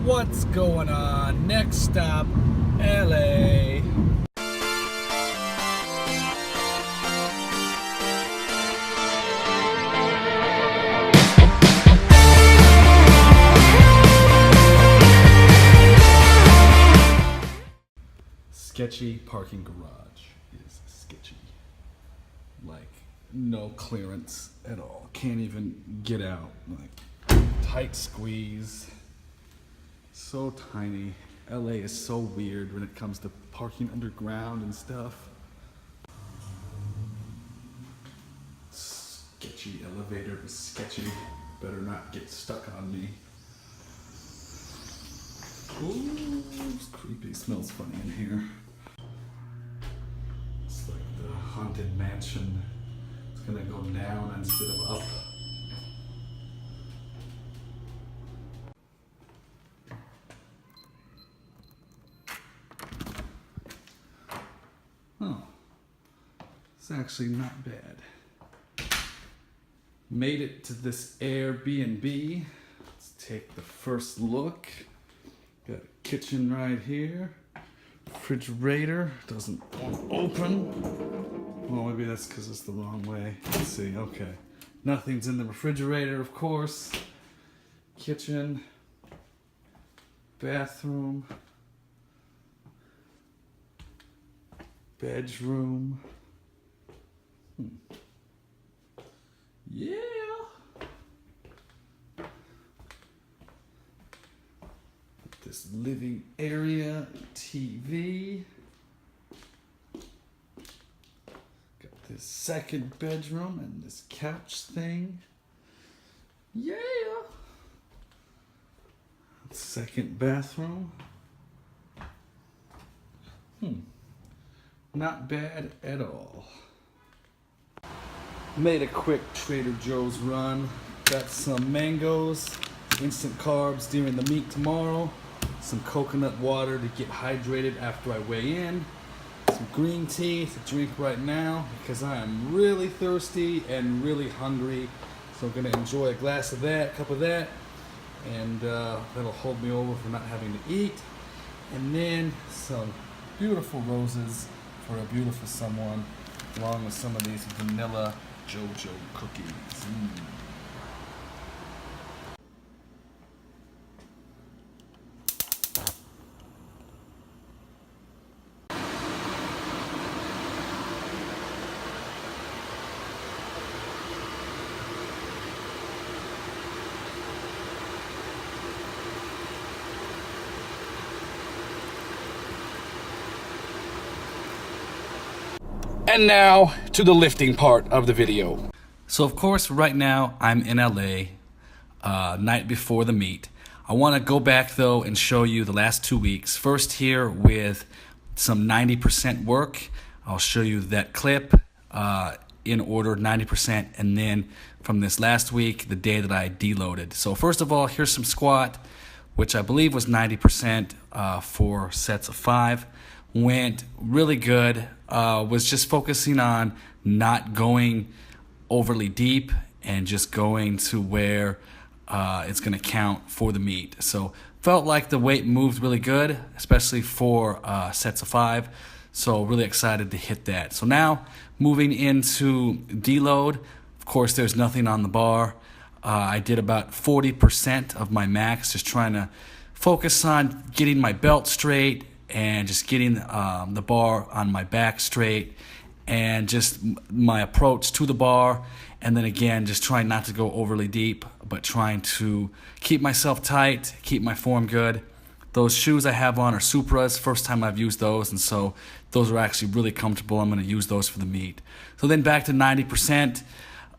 What's going on? Next stop, LA. Sketchy parking garage is sketchy. Like, no clearance at all. Can't even get out. Like, tight squeeze. So tiny. LA is so weird when it comes to parking underground and stuff. Sketchy elevator is sketchy. Better not get stuck on me. Ooh, it's creepy. Smells funny in here. It's like the haunted mansion. It's gonna go down instead of up. Oh, it's actually not bad. Made it to this Airbnb. Let's take the first look. Got a kitchen right here. Refrigerator doesn't want to open. Well, maybe that's because it's the wrong way. Let's see. Okay. Nothing's in the refrigerator, of course. Kitchen. Bathroom. Bedroom. Yeah. This living area, TV. Got this second bedroom and this couch thing. Yeah. Second bathroom. Not bad at all. Made a quick Trader Joe's run. Got some mangoes, instant carbs during the meet tomorrow. Some coconut water to get hydrated after I weigh in. Some green tea to drink right now because I am really thirsty and really hungry. So I'm gonna enjoy a glass of that, cup of that, and that'll hold me over for not having to eat. And then some beautiful roses for a beautiful someone, along with some of these vanilla JoJo cookies. And now to the lifting part of the video. So of course right now I'm in LA, night before the meet. I want to go back though and show you the last 2 weeks. First here with some 90% work. I'll show you that clip in order, 90%, and then from this last week, the day that I deloaded. So first of all, here's some squat, which I believe was 90% for sets of 5. Went really good. Was just focusing on not going overly deep and just going to where it's going to count for the meet. So felt like the weight moved really good, especially for sets of 5. So really excited to hit that. So now moving into deload. Of course, there's nothing on the bar. I did about 40% of my max, just trying to focus on getting my belt straight and just getting the bar on my back straight, and just my approach to the bar. And then again, just trying not to go overly deep, but trying to keep myself tight, keep my form good. Those shoes I have on are Supras, first time I've used those, and so those are actually really comfortable. I'm going to use those for the meet. So then back to 90%.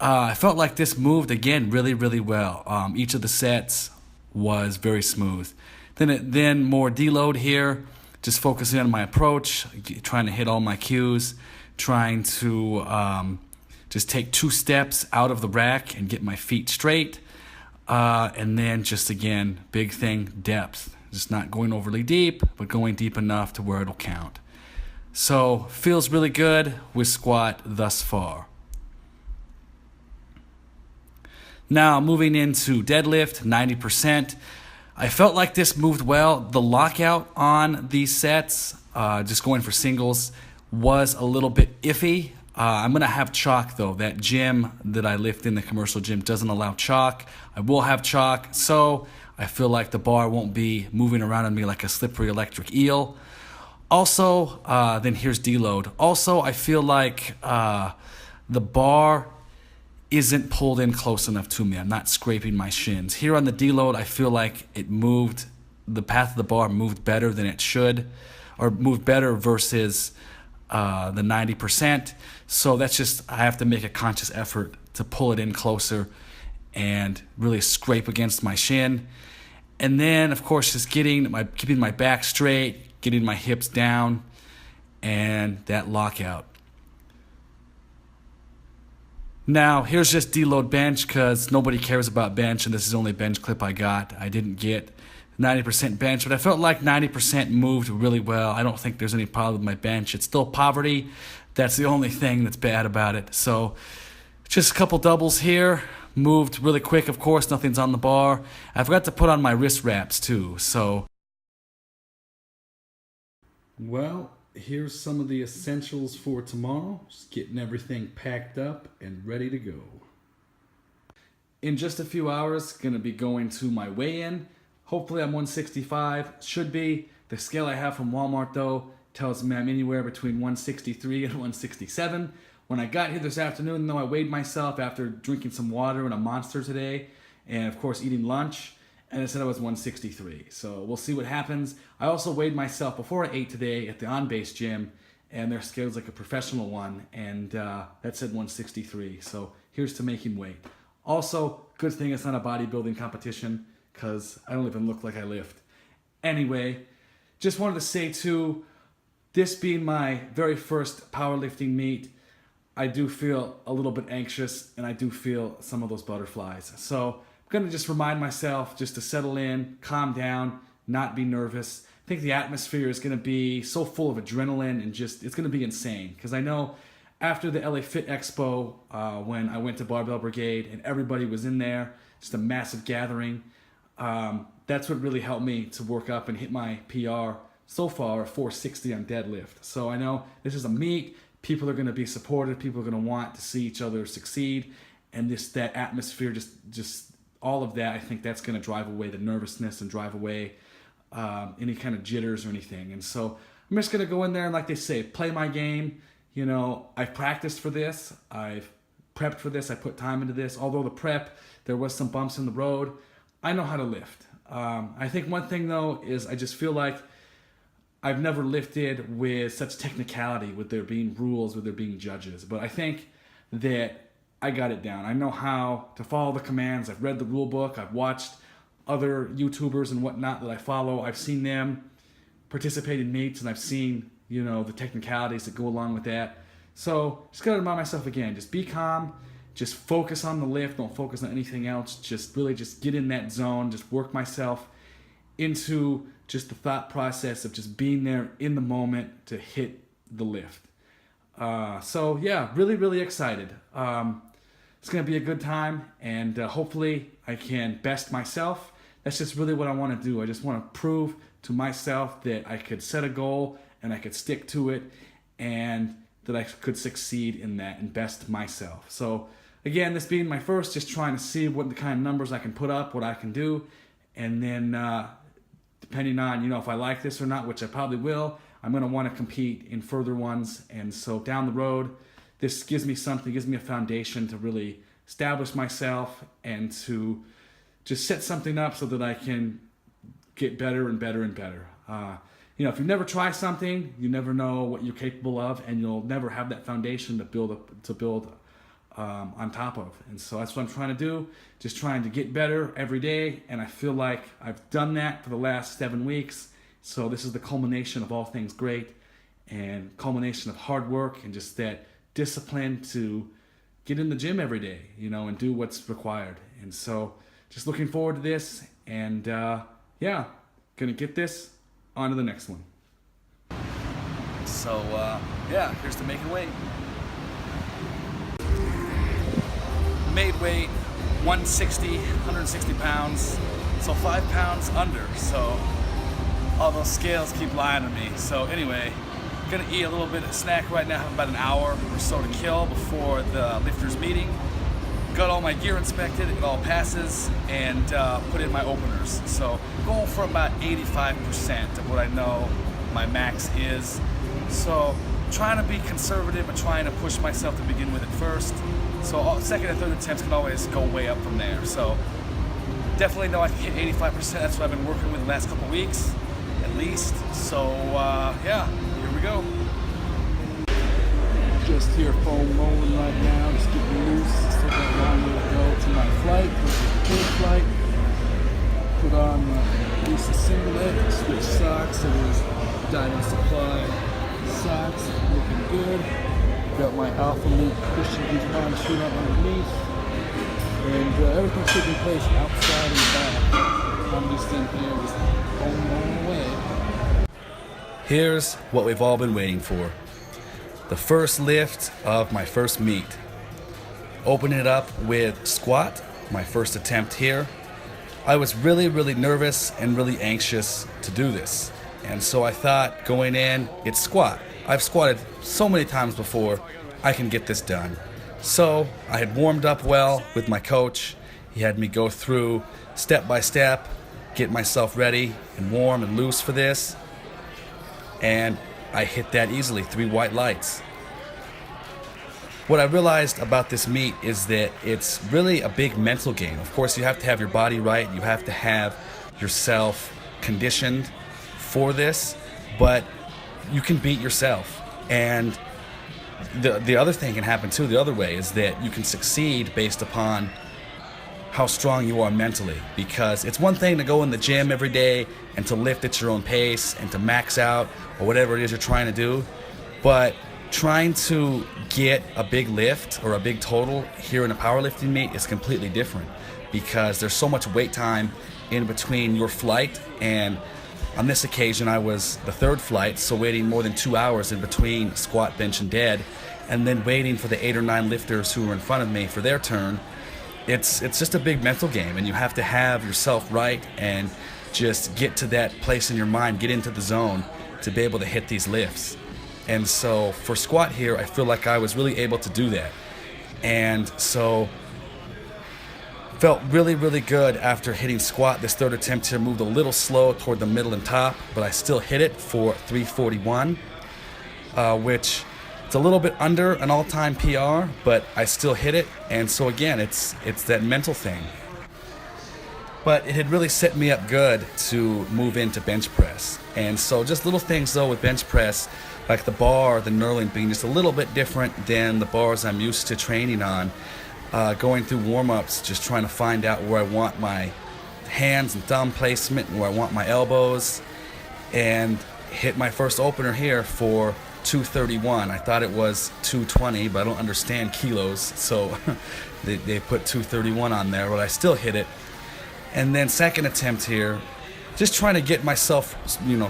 I felt like this moved again really, really well. Each of the sets was very smooth. Then more deload here. Just focusing on my approach, trying to hit all my cues, trying to just take 2 steps out of the rack and get my feet straight. And then just again, big thing, depth. Just not going overly deep, but going deep enough to where it'll count. So feels really good with squat thus far. Now moving into deadlift, 90%. I felt like this moved well. The lockout on these sets, just going for singles, was a little bit iffy. I'm going to have chalk though. That gym that I lift in, the commercial gym, doesn't allow chalk. I will have chalk, so I feel like the bar won't be moving around on me like a slippery electric eel. Also, then here's deload. Also, I feel like the bar isn't pulled in close enough to me. I'm not scraping my shins. Here on the deload, I feel like it moved, the path of the bar moved better than it should, or moved better versus the 90%. So that's just, I have to make a conscious effort to pull it in closer and really scrape against my shin. And then, of course, just keeping my back straight, getting my hips down, and that lockout. Now, here's just deload bench, because nobody cares about bench, and this is the only bench clip I got. I didn't get 90% bench, but I felt like 90% moved really well. I don't think there's any problem with my bench. It's still poverty. That's the only thing that's bad about it. So just a couple doubles here. Moved really quick, of course. Nothing's on the bar. I forgot to put on my wrist wraps, too. So, well, here's some of the essentials for tomorrow. Just getting everything packed up and ready to go. In just a few hours, gonna be going to my weigh-in. Hopefully I'm 165, should be. The scale I have from Walmart though tells me I'm anywhere between 163 and 167. When I got here this afternoon though, I weighed myself after drinking some water and a Monster today, and of course eating lunch, and it said I was 163. So we'll see what happens. I also weighed myself before I ate today at the On-Base gym, and their scale's like a professional one, and that said 163. So here's to making weight. Also, good thing it's not a bodybuilding competition, because I don't even look like I lift. Anyway, just wanted to say too, this being my very first powerlifting meet, I do feel a little bit anxious, and I do feel some of those butterflies. So I'm gonna just remind myself just to settle in, calm down, not be nervous. I think the atmosphere is gonna be so full of adrenaline and just, it's gonna be insane. Because I know after the LA Fit Expo, when I went to Barbell Brigade and everybody was in there, just a massive gathering, that's what really helped me to work up and hit my PR so far, 460 on deadlift. So I know this is a meet. People are going to be supportive. People are going to want to see each other succeed, and that atmosphere, just all of that. I think that's going to drive away the nervousness and drive away any kind of jitters or anything. And so I'm just going to go in there and, like they say, play my game. You know, I've practiced for this. I've prepped for this. I put time into this. Although the prep, there was some bumps in the road. I know how to lift. I think one thing though is I just feel like I've never lifted with such technicality, with there being rules, with there being judges. But I think that I got it down. I know how to follow the commands. I've read the rule book. I've watched other YouTubers and whatnot that I follow. I've seen them participate in meets, and I've seen, you know, the technicalities that go along with that. So just gotta remind myself again, just be calm, just focus on the lift, don't focus on anything else. Just really just get in that zone, just work myself into just the thought process of just being there in the moment to hit the lift. So yeah, really, really excited. It's gonna be a good time, and hopefully I can best myself. That's just really what I wanna do. I just wanna prove to myself that I could set a goal and I could stick to it, and that I could succeed in that and best myself. So again, this being my first, just trying to see what the kind of numbers I can put up, what I can do, and then depending on, you know, if I like this or not, which I probably will, I'm going to want to compete in further ones. And so down the road, this gives me something, gives me a foundation to really establish myself and to just set something up so that I can get better and better and better. You know, if you never try something, you never know what you're capable of, and you'll never have that foundation to build on top of. And so that's what I'm trying to do, just trying to get better every day, and I feel like I've done that for the last 7 weeks. So this is the culmination of all things great, and culmination of hard work and just that discipline to get in the gym every day, you know, and do what's required. And so just looking forward to this, and yeah, gonna get this on to the next one. So yeah, here's to making weight. Made weight, 160 pounds. So 5 pounds under. So all those scales keep lying to me. So anyway, gonna eat a little bit of snack right now. Have about an hour or so to kill before the lifters meeting. Got all my gear inspected, it all passes, and put in my openers. So going for about 85% of what I know my max is. So trying to be conservative and trying to push myself to begin with at first. So second and third attempts can always go way up from there. So definitely know I can hit 85%. That's what I've been working with the last couple weeks, at least. So yeah, here we go. Just here foam rolling right now, just getting loose. Still got a long way to go to my flight. This is the third flight. Put on the Lisa singlet, switch socks. It is Diamond Supply socks, looking good. Got my Alpha Loop Christian Guzman shoe up underneath. And everything's taking place outside and back. I'm just in here, just going away. Here's what we've all been waiting for. The first lift of my first meet. Open it up with squat, my first attempt here. I was really nervous and really anxious to do this. And so I thought going in, it's squat. I've squatted so many times before, I can get this done. So I had warmed up well with my coach. He had me go through step by step, get myself ready and warm and loose for this. And I hit that easily, 3 white lights. What I realized about this meet is that it's really a big mental game. Of course, you have to have your body right, you have to have yourself conditioned for this, but you can beat yourself. And the other thing can happen too, the other way, is that you can succeed based upon how strong you are mentally. Because it's one thing to go in the gym every day and to lift at your own pace and to max out or whatever it is you're trying to do, but trying to get a big lift or a big total here in a powerlifting meet is completely different, because there's so much wait time in between your flight. And on this occasion I was the third flight, so waiting more than 2 hours in between squat, bench, and dead, and then waiting for the 8 or 9 lifters who were in front of me for their turn. It's just a big mental game, and you have to have yourself right and just get to that place in your mind, get into the zone to be able to hit these lifts. And so for squat here, I feel like I was really able to do that. And so felt really good after hitting squat. This third attempt here moved a little slow toward the middle and top, but I still hit it for 341, which it's a little bit under an all-time PR, but I still hit it. And so again, it's that mental thing. But it had really set me up good to move into bench press. And so just little things though with bench press, like the bar, the knurling being just a little bit different than the bars I'm used to training on. Going through warm-ups, just trying to find out where I want my hands and thumb placement and where I want my elbows, and hit my first opener here for 231. I thought it was 220, but I don't understand kilos, so they put 231 on there, but I still hit it. And then second attempt here, just trying to get myself,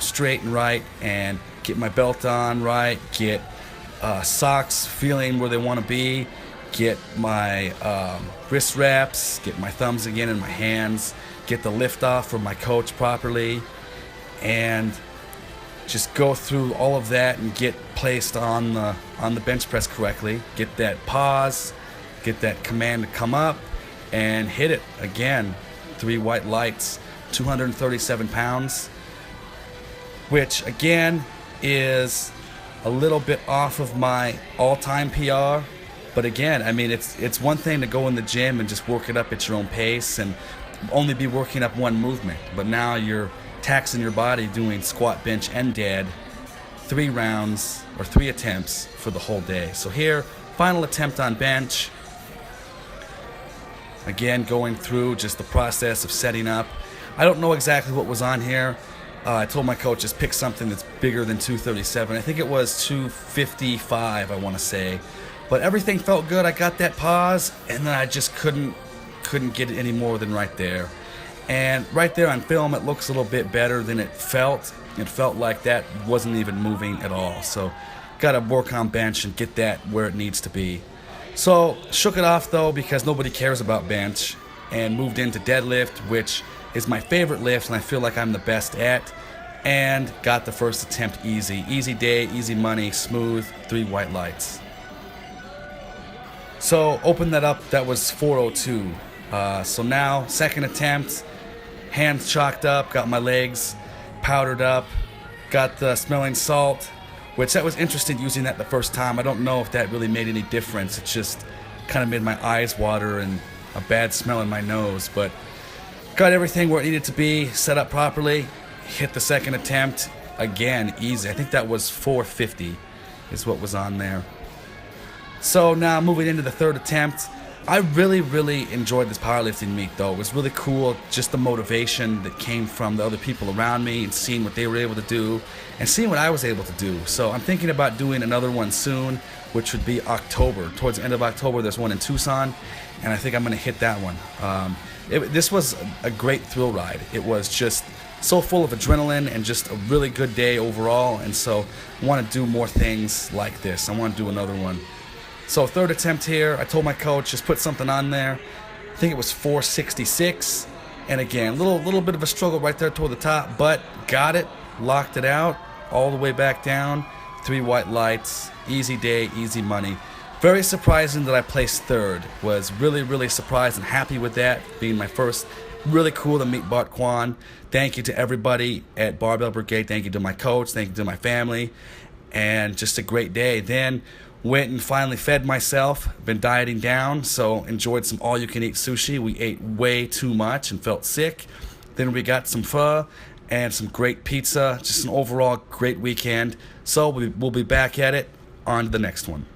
straight and right, and get my belt on right, get socks feeling where they want to be, get my wrist wraps, get my thumbs again in my hands, get the lift off from my coach properly, and just go through all of that and get placed on the bench press correctly, get that pause, get that command to come up, and hit it again. 3 white lights, 237 pounds, which again is a little bit off of my all-time PR. But again, I mean, it's one thing to go in the gym and just work it up at your own pace and only be working up one movement, but now you're taxing your body doing squat, bench, and dead 3 rounds or 3 attempts for the whole day. So here, final attempt on bench. Again, going through just the process of setting up. I don't know exactly what was on here. I told my coach, just pick something that's bigger than 237. I think it was 255, I want to say. But everything felt good. I got that pause, and then I just couldn't get it any more than right there. And right there on film, it looks a little bit better than it felt. It felt like that wasn't even moving at all. So got to work on bench and get that where it needs to be. So shook it off though, because nobody cares about bench, and moved into deadlift, which is my favorite lift and I feel like I'm the best at. And got the first attempt easy. Easy day, easy money, smooth, 3 white lights. So open that up, that was 402. So now, second attempt, hands chalked up, got my legs powdered up, got the smelling salt, which that was interesting using that the first time. I don't know if that really made any difference. It just kind of made my eyes water and a bad smell in my nose. But got everything where it needed to be, set up properly, hit the second attempt, again, easy. I think that was 450 is what was on there. So now moving into the third attempt, I really enjoyed this powerlifting meet though. It was really cool, just the motivation that came from the other people around me and seeing what they were able to do and seeing what I was able to do. So I'm thinking about doing another one soon, which would be October. Towards the end of October, there's one in Tucson, and I think I'm gonna hit that one. This was a great thrill ride. It was just so full of adrenaline and just a really good day overall, and so I want to do more things like this. I want to do another one. So third attempt here, I told my coach, just put something on there. I think it was 466, and again, little bit of a struggle right there toward the top, but got it, locked it out, all the way back down, 3 white lights, easy day, easy money. Very surprising that I placed third. Was really surprised and happy with that, being my first. Really cool to meet Bart Kwon. Thank you to everybody at Barbell Brigade. Thank you to my coach. Thank you to my family. And just a great day. Then went and finally fed myself. Been dieting down, so enjoyed some all-you-can-eat sushi. We ate way too much and felt sick. Then we got some pho and some great pizza. Just an overall great weekend. So we'll be back at it. On to the next one.